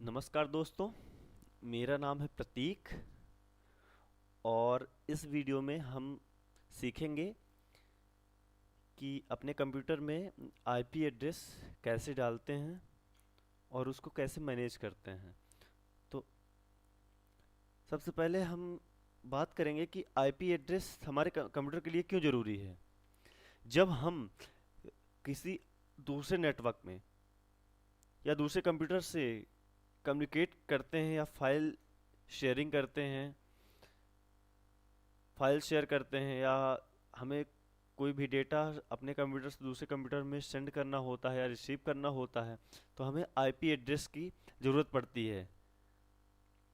नमस्कार दोस्तों, मेरा नाम है प्रतीक और इस वीडियो में हम सीखेंगे कि अपने कंप्यूटर में आईपी एड्रेस कैसे डालते हैं और उसको कैसे मैनेज करते हैं। तो सबसे पहले हम बात करेंगे कि आईपी एड्रेस हमारे कंप्यूटर के लिए क्यों ज़रूरी है। जब हम किसी दूसरे नेटवर्क में या दूसरे कंप्यूटर से कम्युनिकेट करते हैं या शेयरिंग करते हैं फाइल शेयर करते हैं या हमें कोई भी डेटा अपने कंप्यूटर से दूसरे कंप्यूटर में सेंड करना होता है या रिसीव करना होता है, तो हमें आईपी एड्रेस की ज़रूरत पड़ती है।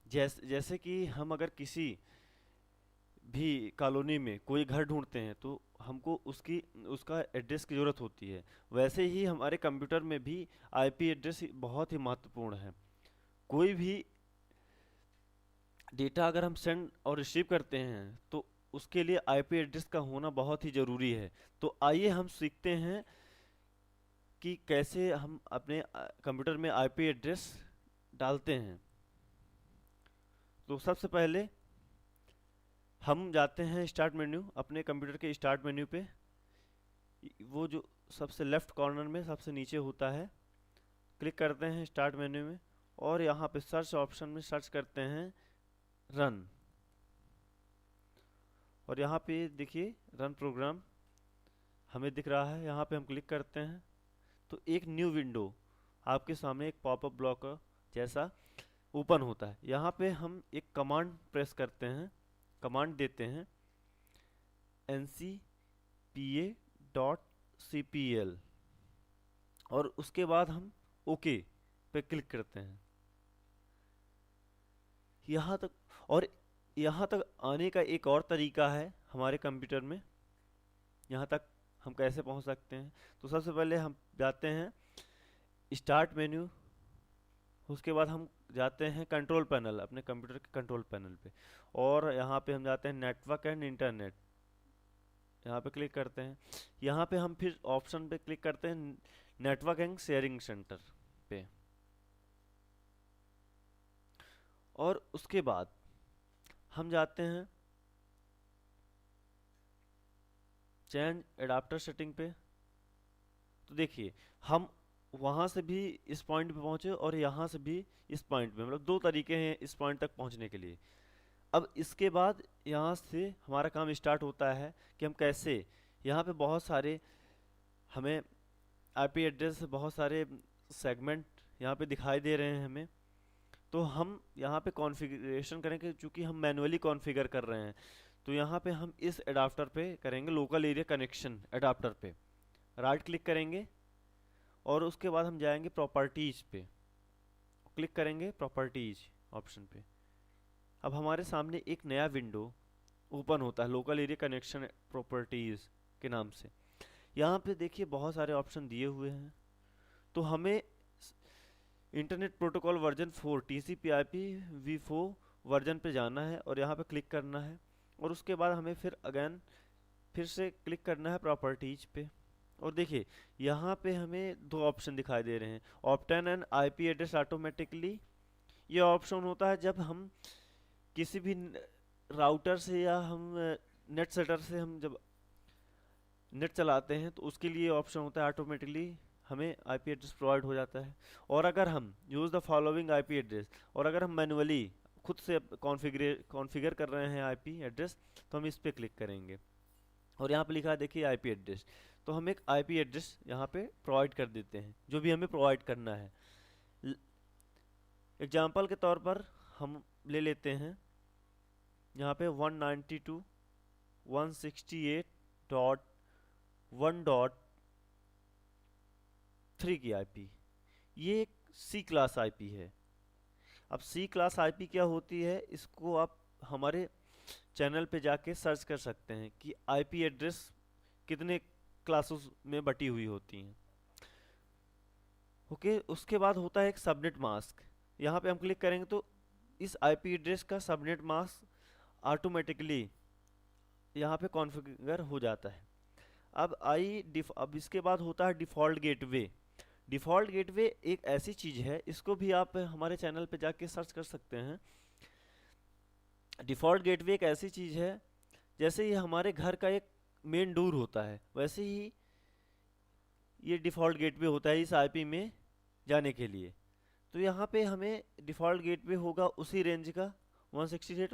जैसे कि हम अगर किसी भी कॉलोनी में कोई घर ढूंढते हैं तो हमको उसकी उसका एड्रेस की ज़रूरत होती है। वैसे ही हमारे कंप्यूटर में भी आईपी एड्रेस बहुत ही महत्वपूर्ण है। कोई भी डेटा अगर हम सेंड और रिसीव करते हैं तो उसके लिए आईपी एड्रेस का होना बहुत ही ज़रूरी है। तो आइए हम सीखते हैं कि कैसे हम अपने कंप्यूटर में आईपी एड्रेस डालते हैं। तो सबसे पहले हम जाते हैं स्टार्ट मेन्यू, अपने कंप्यूटर के स्टार्ट मेन्यू पे। वो जो सबसे लेफ्ट कॉर्नर में सबसे नीचे होता है, क्लिक करते हैं स्टार्ट मेन्यू में और यहाँ पे सर्च ऑप्शन में सर्च करते हैं रन। और यहाँ पे देखिए रन प्रोग्राम हमें दिख रहा है, यहाँ पे हम क्लिक करते हैं तो एक न्यू विंडो आपके सामने एक पॉपअप ब्लॉकर जैसा ओपन होता है। यहाँ पे हम एक कमांड प्रेस करते हैं, कमांड देते हैं ncpa.cpl और उसके बाद हम ओके पे क्लिक करते हैं। यहाँ तक और यहाँ तक आने का एक और तरीका है हमारे कंप्यूटर में, यहाँ तक हम कैसे पहुँच सकते हैं। तो सबसे पहले हम जाते हैं स्टार्ट मेन्यू, उसके बाद हम जाते हैं कंट्रोल पैनल, अपने कंप्यूटर के कंट्रोल पैनल पे और यहाँ पे हम जाते हैं नेटवर्क एंड इंटरनेट, यहाँ पे क्लिक करते हैं। यहाँ पे हम फिर ऑप्शन पे क्लिक करते हैं नेटवर्क एंड शेयरिंग सेंटर पे और उसके बाद हम जाते हैं चेंज एडाप्टर सेटिंग पे। तो देखिए हम वहाँ से भी इस पॉइंट पे पहुँचे और यहाँ से भी इस पॉइंट पे, मतलब दो तरीके हैं इस पॉइंट तक पहुँचने के लिए। अब इसके बाद यहाँ से हमारा काम स्टार्ट होता है कि हम कैसे, यहाँ पे बहुत सारे हमें आईपी एड्रेस, बहुत सारे सेगमेंट यहाँ पे दिखाई दे रहे हैं हमें। तो हम यहाँ पे कॉन्फ़िगरेशन करेंगे, चूँकि हम मैनुअली कॉन्फ़िगर कर रहे हैं। तो यहाँ पे हम इस एडाप्टर पे करेंगे लोकल एरिया कनेक्शन एडाप्टर पे, राइट क्लिक करेंगे और उसके बाद हम जाएंगे प्रॉपर्टीज पे, क्लिक करेंगे प्रॉपर्टीज ऑप्शन पे। अब हमारे सामने एक नया विंडो ओपन होता है लोकल एरिया कनेक्शन प्रॉपर्टीज के नाम से। यहाँ पे देखिए बहुत सारे ऑप्शन दिए हुए हैं। तो हमें internet protocol version 4 TCP/IP v4 version पे जाना है और यहाँ पे क्लिक करना है और उसके बाद हमें फिर से क्लिक करना है प्रॉपर्टीज पे। और देखिए यहाँ पे हमें दो ऑप्शन दिखाई दे रहे हैं, obtain and IP address automatically. ये ऑप्शन होता है जब हम किसी भी राउटर से या हम नेट सेटर से हम जब नेट चलाते हैं तो उसके लिए ऑप्शन होता है ऑटोमेटिकली हमें आईपी एड्रेस प्रोवाइड हो जाता है। और अगर हम use the following IP address, और अगर हम मैनुअली खुद से कॉन्फ़िगर कर रहे हैं आईपी एड्रेस, तो हम इस पर क्लिक करेंगे और यहाँ पे लिखा है देखिए आईपी एड्रेस। तो हम एक आईपी एड्रेस यहाँ पे प्रोवाइड कर देते हैं जो भी हमें प्रोवाइड करना है। एग्जाम्पल के तौर पर हम ले लेते हैं यहाँ पे 192.168.1.3 की आईपी, ये एक सी क्लास आईपी है। अब सी क्लास आईपी क्या होती है, इसको आप हमारे चैनल पे जाके सर्च कर सकते हैं कि आईपी एड्रेस कितने क्लासेस में बटी हुई होती हैं। ओके, उसके बाद होता है एक सबनेट मास्क। यहाँ पे हम क्लिक करेंगे तो इस आईपी एड्रेस का सबनेट मास्क ऑटोमेटिकली यहाँ पे कॉन्फ़िगर हो जाता है। अब इसके बाद होता है डिफ़ॉल्ट गेटवे। डिफ़ॉल्ट गेटवे एक ऐसी चीज़ है, इसको भी आप हमारे चैनल पे जाके सर्च कर सकते हैं। डिफ़ॉल्ट गेटवे एक ऐसी चीज़ है, जैसे ही हमारे घर का एक मेन डोर होता है, वैसे ही ये डिफ़ॉल्ट गेटवे होता है इस आईपी में जाने के लिए। तो यहाँ पे हमें डिफ़ॉल्ट गेटवे होगा उसी रेंज का 168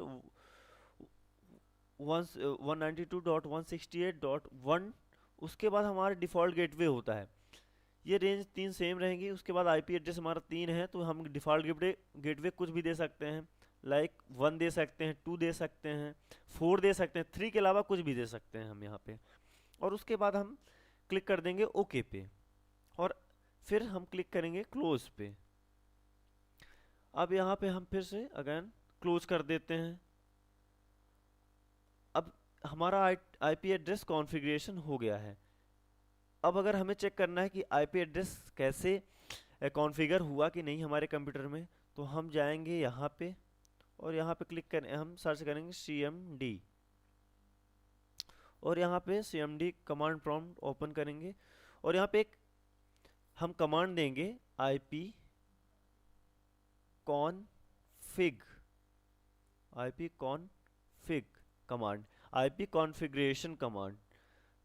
192.168.1। उसके बाद हमारा डिफ़ॉल्ट गेटवे होता है, ये रेंज 3 सेम रहेंगी। उसके बाद आईपी एड्रेस हमारा 3 है, तो हम डिफ़ॉल्ट गेटवे कुछ भी दे सकते हैं, लाइक 1 दे सकते हैं, 2 दे सकते हैं, 4 दे सकते हैं, 3 के अलावा कुछ भी दे सकते हैं हम यहाँ पे। और उसके बाद हम क्लिक कर देंगे ओके पे, और फिर हम क्लिक करेंगे क्लोज पे। अब यहाँ पे हम फिर से अगेन क्लोज कर देते हैं। अब हमारा आईपी एड्रेस कॉन्फ़िगरेशन हो गया है। अब अगर हमें चेक करना है कि आईपी एड्रेस कैसे कॉन्फ़िगर हुआ कि नहीं हमारे कंप्यूटर में, तो हम जाएंगे यहाँ पे और यहाँ पे क्लिक करें, हम सर्च करेंगे cmd, और यहाँ पे cmd कमांड प्रॉम्प्ट ओपन करेंगे, और यहाँ पे एक हम कमांड देंगे ip config command, IP configuration command,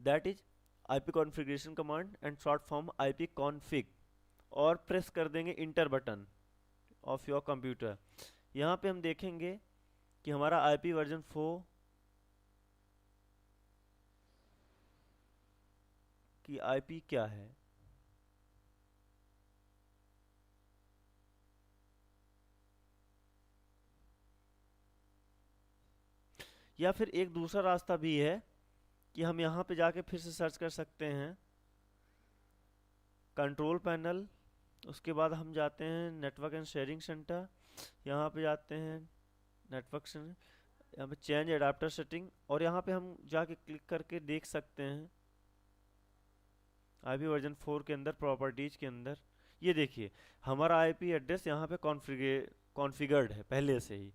that is IP configuration command and short form IP config, और प्रेस कर देंगे inter button of your computer. यहाँ पे हम देखेंगे कि हमारा IP वर्जन 4 की IP क्या है। या फिर एक दूसरा रास्ता भी है कि हम यहाँ पे जाके फिर से सर्च कर सकते हैं कंट्रोल पैनल, उसके बाद हम जाते हैं नेटवर्क एंड शेयरिंग सेंटर, यहाँ पे जाते हैं नेटवर्क से, यहाँ पे चेंज एडाप्टर सेटिंग, और यहाँ पे हम जाके क्लिक करके देख सकते हैं आईपी वर्जन 4 के अंदर प्रॉपर्टीज के अंदर, ये देखिए हमारा आईपी एड्रेस यहाँ पे कॉन्फ़िगर्ड है पहले से ही।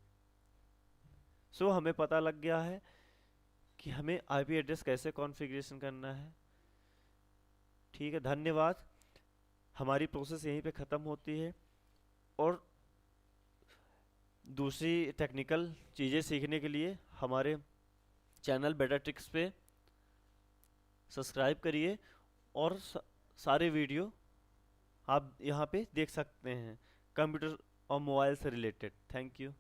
सो हमें पता लग गया है कि हमें आईपी एड्रेस कैसे कॉन्फ़िगरेशन करना है। ठीक है, धन्यवाद। हमारी प्रोसेस यहीं पे ख़त्म होती है, और दूसरी टेक्निकल चीज़ें सीखने के लिए हमारे चैनल बेटर ट्रिक्स पे सब्सक्राइब करिए, और सारे वीडियो आप यहाँ पे देख सकते हैं कंप्यूटर और मोबाइल से रिलेटेड। Thank you.